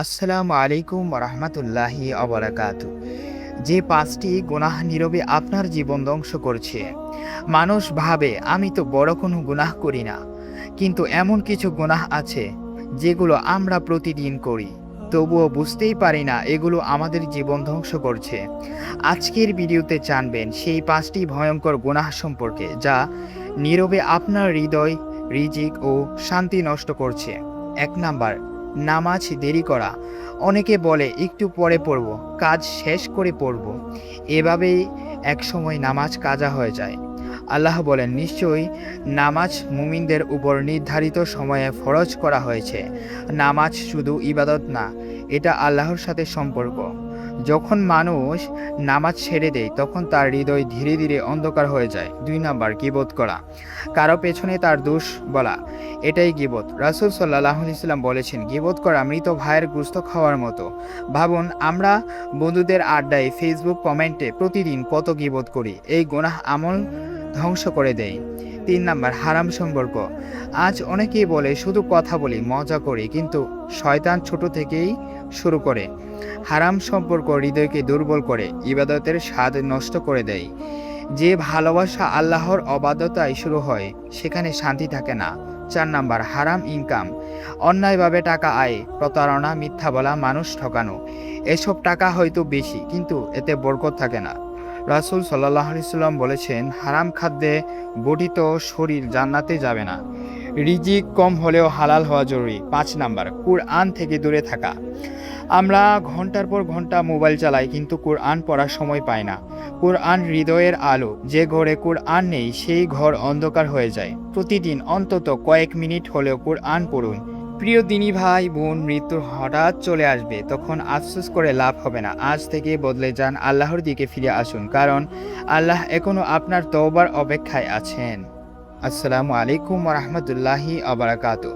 আসসালামু আলাইকুম রহমতুল্লাহি অবরাকাতু। যে পাঁচটি গুনাহ নীরবে আপনার জীবন ধ্বংস করছে। মানুষ ভাবে আমি তো বড় কোনো গুনাহ করি না, কিন্তু এমন কিছু গুনাহ আছে যেগুলো আমরা প্রতিদিন করি, তবুও বুঝতেই পারি না এগুলো আমাদের জীবন ধ্বংস করছে। আজকের ভিডিওতে জানবেন সেই পাঁচটি ভয়ঙ্কর গুনাহ সম্পর্কে, যা নীরবে আপনার হৃদয়, রিজিক ও শান্তি নষ্ট করছে। ১ নাম্বার, নামাজ দেরি করা। অনেকে বলে একটু পরে পড়ব, কাজ শেষ করে পড়ব। এভাবেই একসময় নামাজ কাজা হয়ে যায়। আল্লাহ বলেন, নিশ্চয়ই নামাজ মুমিনদের উপর নির্ধারিত সময়ে ফরজ করা হয়েছে। নামাজ শুধু ইবাদত না, এটা আল্লাহর সাথে সম্পর্ক। যখন মানুষ নামাজ ছেড়ে দেয় তখন তার হৃদয় ধীরে ধীরে অন্ধকার হয়ে যায়। ২ নাম্বার, গীবত করা। কারো পেছনে তার দোষ বলা, এটাই গীবত। রাসূল সাল্লাল্লাহু আলাইহি ওয়াসাল্লাম বলেছেন, গীবত করা মৃত ভাইয়ের গোশত খাওয়ার মতো। ভাবুন, আমরা বন্ধুদের আড্ডায়, ফেসবুক কমেন্টে প্রতিদিন কত গীবত করি। এই গুনাহ আমল ধ্বংস করে দেয়। ৩ নাম্বার, হারাম সম্পর্ক। আজ অনেকেই বলে শুধু কথা বলি, মজা করি, কিন্তু শয়তান ছোট থেকেই শুরু করে। হারাম সম্পর্ক হৃদয়কে দুর্বল করে, ইবাদতের স্বাদ নষ্ট করে দেয়। যে ভালোবাসা আল্লাহর অবাধ্যতায় শুরু হয়, সেখানে শান্তি থাকে না। ৪ নাম্বার, হারাম ইনকাম। অন্যায়ভাবে টাকা আয়, প্রতারণা, মিথ্যা বলা, মানুষ ঠকানো। এসব টাকা হয়তো বেশি, কিন্তু এতে বরকত থাকে না। রাসূল সাল্লাল্লাহু আলাইহি ওয়াসাল্লাম বলেছেন, হারাম খাদ্যে গঠিত শরীর জান্নাতে যাবে না। রিজিক কম হলেও হালাল হওয়া জরুরি। ৫ নাম্বার, কুরআন থেকে দূরে থাকা। আমরা ঘন্টার পর ঘন্টা মোবাইল চালাই, কিন্তু কোরআন পড়ার সময় পাই না। কোরআন হৃদয়ের আলো, যে ঘরে কোরআন নেই সেই ঘর অন্ধকার হয়ে যায়। প্রতিদিন অন্তত কয়েক মিনিট হলেও কোরআন পড়ুন। প্রিয় দিনী ভাই বোন, মৃত্যু হঠাৎ চলে আসবে, তখন আফসোস করে লাভ হবে না। আজ থেকে বদলে যান, আল্লাহর দিকে ফিরে আসুন, কারণ আল্লাহ এখনো আপনার তওবার অপেক্ষায় আছেন। আসসালামু আলাইকুম রহমতুল্লাহি আবরাকাতু।